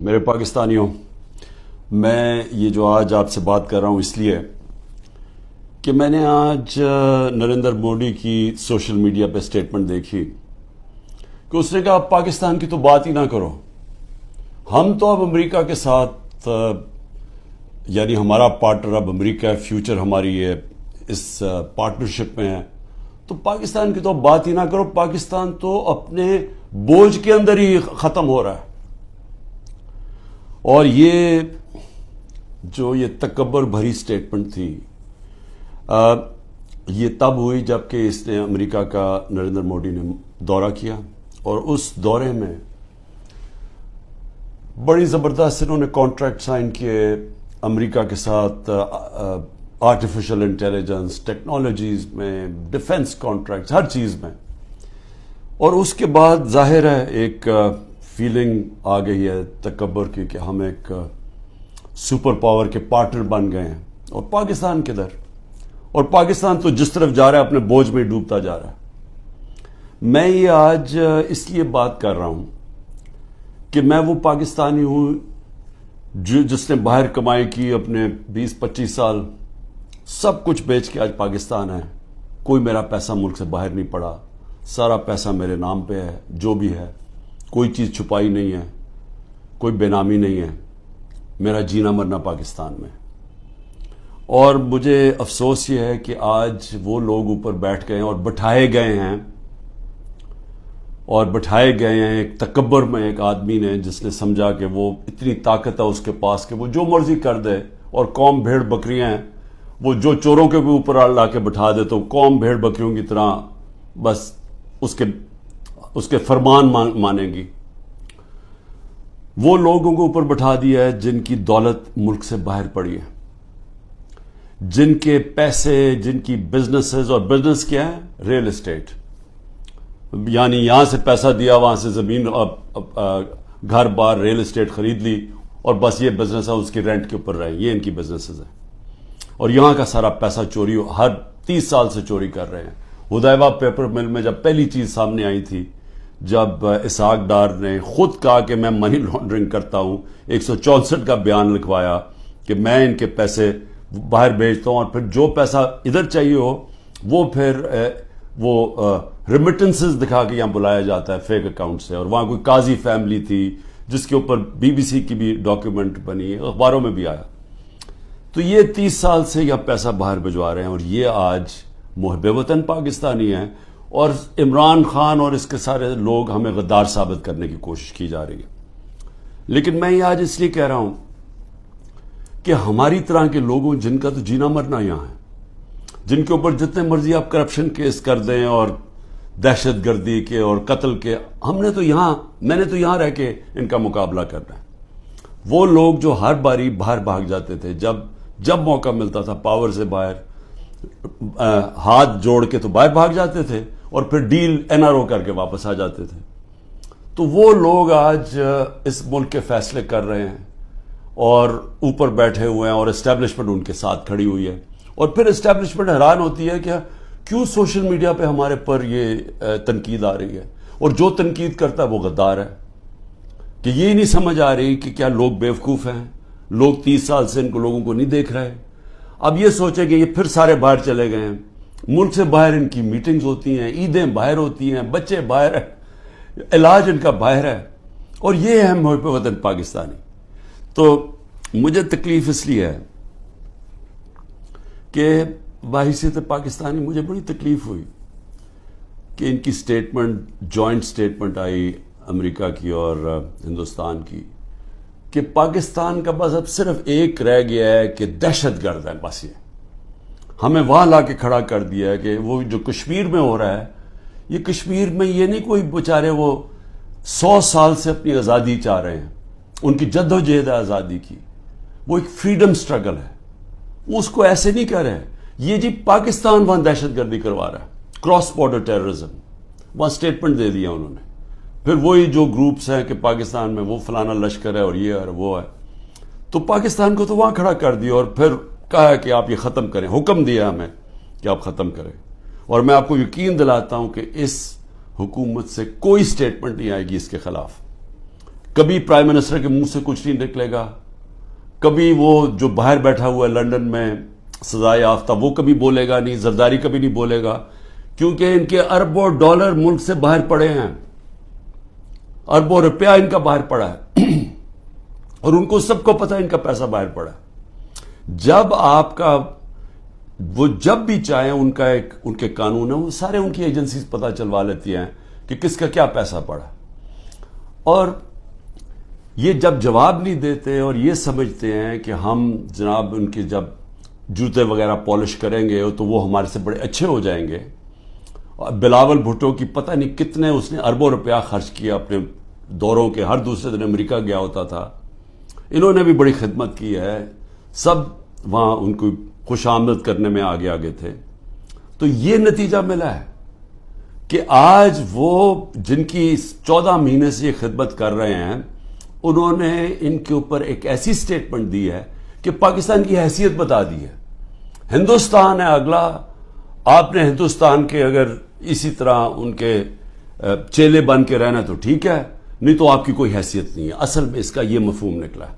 میرے پاکستانیوں، میں یہ جو آج آپ سے بات کر رہا ہوں اس لیے کہ میں نے آج نریندر مودی کی سوشل میڈیا پہ سٹیٹمنٹ دیکھی کہ اس نے کہا آپ پاکستان کی تو بات ہی نہ کرو، ہم تو اب امریکہ کے ساتھ یعنی ہمارا پارٹنر اب امریکہ ہے، فیوچر ہماری ہے اس پارٹنرشپ میں ہے، تو پاکستان کی تو اب بات ہی نہ کرو، پاکستان تو اپنے بوجھ کے اندر ہی ختم ہو رہا ہے۔ اور یہ جو یہ تکبر بھری سٹیٹمنٹ تھی یہ تب ہوئی جب کہ اس نے امریکہ کا نریندر مودی نے دورہ کیا، اور اس دورے میں بڑی زبردست انہوں نے کانٹریکٹ سائن کیے امریکہ کے ساتھ، آرٹیفیشل انٹیلیجنس ٹیکنالوجیز میں، ڈیفنس کانٹریکٹس، ہر چیز میں۔ اور اس کے بعد ظاہر ہے ایک فیلنگ آ گئی ہے تکبر کی کہ ہم ایک سپر پاور کے پارٹنر بن گئے ہیں، اور پاکستان کدھر؟ اور پاکستان تو جس طرف جا رہا ہے اپنے بوجھ میں ڈوبتا جا رہا ہے۔ میں یہ آج اس لیے بات کر رہا ہوں کہ میں وہ پاکستانی ہوں جس نے باہر کمائی کی، اپنے 20-25 سال سب کچھ بیچ کے آج پاکستان ہے، کوئی میرا پیسہ ملک سے باہر نہیں پڑا، سارا پیسہ میرے نام پہ ہے، جو بھی ہے کوئی چیز چھپائی نہیں ہے، کوئی بے نامی نہیں ہے، میرا جینا مرنا پاکستان میں۔ اور مجھے افسوس یہ ہے کہ آج وہ لوگ اوپر بیٹھ گئے ہیں اور بٹھائے گئے ہیں ایک تکبر میں ایک آدمی نے، جس نے سمجھا کہ وہ اتنی طاقت ہے اس کے پاس کہ وہ جو مرضی کر دے، اور قوم بھیڑ بکریاں ہیں، وہ جو چوروں کے بھی اوپر لا کے بٹھا دے تو قوم بھیڑ بکریوں کی طرح بس اس کے فرمان مانیں گی۔ وہ لوگوں کو اوپر بٹھا دیا ہے جن کی دولت ملک سے باہر پڑی ہے، جن کے پیسے، جن کی بزنسز، اور بزنس کیا ہے؟ ریل اسٹیٹ، یعنی یہاں سے پیسہ دیا، وہاں سے زمین، گھر بار، ریل اسٹیٹ خرید لی، اور بس یہ بزنس ہے، اس کی رینٹ کے اوپر رہے، یہ ان کی بزنسز ہیں۔ اور یہاں کا سارا پیسہ چوری ہر 30 سال سے چوری کر رہے ہیں۔ ہدیبہ پیپر مل میں جب پہلی چیز سامنے آئی تھی، جب اسحاق ڈار نے خود کہا کہ میں منی لانڈرنگ کرتا ہوں، 164 کا بیان لکھوایا کہ میں ان کے پیسے باہر بھیجتا ہوں، اور پھر جو پیسہ ادھر چاہیے ہو وہ پھر وہ ریمیٹنسز دکھا کے یہاں بلایا جاتا ہے فیک اکاؤنٹ سے۔ اور وہاں کوئی قاضی فیملی تھی جس کے اوپر BBC کی بھی ڈاکیومنٹ بنی، اخباروں میں بھی آیا۔ تو یہ 30 سال سے یہ پیسہ باہر بھجوا رہے ہیں، اور یہ آج محب وطن پاکستانی ہیں، اور عمران خان اور اس کے سارے لوگ ہمیں غدار ثابت کرنے کی کوشش کی جا رہی ہے۔ لیکن میں یہ آج اس لیے کہہ رہا ہوں کہ ہماری طرح کے لوگوں جن کا تو جینا مرنا یہاں ہے، جن کے اوپر جتنے مرضی آپ کرپشن کیس کر دیں اور دہشت گردی کے اور قتل کے، میں نے تو یہاں رہ کے ان کا مقابلہ کرنا ہے۔ وہ لوگ جو ہر باری باہر بھاگ جاتے تھے، جب موقع ملتا تھا پاور سے باہر ہاتھ جوڑ کے تو باہر بھاگ جاتے تھے، اور پھر ڈیل NRO کر کے واپس آ جاتے تھے۔ تو وہ لوگ آج اس ملک کے فیصلے کر رہے ہیں، اور اوپر بیٹھے ہوئے ہیں، اور اسٹیبلشمنٹ ان کے ساتھ کھڑی ہوئی ہے۔ اور پھر اسٹیبلشمنٹ حیران ہوتی ہے کہ کیوں سوشل میڈیا پہ ہمارے پر یہ تنقید آ رہی ہے، اور جو تنقید کرتا ہے وہ غدار ہے، کہ یہ نہیں سمجھ آ رہی کہ کیا لوگ بیوقوف ہیں، لوگ 30 سال سے ان کو لوگوں کو نہیں دیکھ رہے۔ اب یہ سوچیں کہ یہ پھر سارے باہر چلے گئے ہیں، ملک سے باہر ان کی میٹنگز ہوتی ہیں، عیدیں باہر ہوتی ہیں، بچے باہر ہیں، علاج ان کا باہر ہے، اور یہ ہے محب وطن پاکستانی۔ تو مجھے تکلیف اس لیے ہے کہ بحیثیت پاکستانی مجھے بڑی تکلیف ہوئی کہ ان کی سٹیٹمنٹ، جوائنٹ سٹیٹمنٹ آئی امریکہ کی اور ہندوستان کی، کہ پاکستان کا بس اب صرف ایک رہ گیا ہے کہ دہشت گرد ہے، بس یہ ہمیں وہاں لا کے کھڑا کر دیا ہے۔ کہ وہ جو کشمیر میں ہو رہا ہے، یہ کشمیر میں یہ نہیں کوئی بیچارے وہ 100 سال سے اپنی آزادی چاہ رہے ہیں، ان کی جد و جہد ہے آزادی کی، وہ ایک فریڈم سٹرگل ہے، اس کو ایسے نہیں کر رہے۔ یہ جی پاکستان وہاں دہشت گردی کروا رہا ہے، کراس بارڈر ٹیررزم، وہاں سٹیٹمنٹ دے دیا انہوں نے۔ پھر وہی جو گروپس ہیں کہ پاکستان میں وہ فلانا لشکر ہے اور یہ ہے اور وہ ہے، تو پاکستان کو تو وہاں کھڑا کر دیا، اور پھر کہا کہ آپ یہ ختم کریں، حکم دیا ہمیں کہ آپ ختم کریں۔ اور میں آپ کو یقین دلاتا ہوں کہ اس حکومت سے کوئی سٹیٹمنٹ نہیں آئے گی اس کے خلاف، کبھی پرائم منسٹر کے منہ سے کچھ نہیں نکلے گا، کبھی وہ جو باہر بیٹھا ہوا ہے لنڈن میں سزا یافتہ وہ کبھی بولے گا نہیں، زرداری کبھی نہیں بولے گا، کیونکہ ان کے اربوں ڈالر ملک سے باہر پڑے ہیں، اربوں روپیہ ان کا باہر پڑا ہے اور ان کو سب کو پتہ ہے ان کا پیسہ باہر پڑا ہے۔ جب آپ کا وہ جب بھی چاہیں ان کے قانون ہیں، وہ سارے ان کی ایجنسیز پتہ چلوا لیتی ہیں کہ کس کا کیا پیسہ پڑا، اور یہ جب جواب نہیں دیتے اور یہ سمجھتے ہیں کہ ہم جناب ان کے جب جوتے وغیرہ پالش کریں گے تو وہ ہمارے سے بڑے اچھے ہو جائیں گے۔ بلاول بھٹو کی پتہ نہیں کتنے اس نے اربوں روپیہ خرچ کیا اپنے دوروں کے، ہر دوسرے دن امریکہ گیا ہوتا تھا، انہوں نے بھی بڑی خدمت کی ہے، سب وہاں ان کو خوش آمد کرنے میں آگے آگے تھے۔ تو یہ نتیجہ ملا ہے کہ آج وہ جن کی 14 مہینے سے یہ خدمت کر رہے ہیں، انہوں نے ان کے اوپر ایک ایسی سٹیٹمنٹ دی ہے کہ پاکستان کی حیثیت بتا دی ہے۔ ہندوستان ہے اگلا، آپ نے ہندوستان کے اگر اسی طرح ان کے چیلے بن کے رہنا تو ٹھیک ہے، نہیں تو آپ کی کوئی حیثیت نہیں ہے۔ اصل میں اس کا یہ مفہوم نکلا ہے۔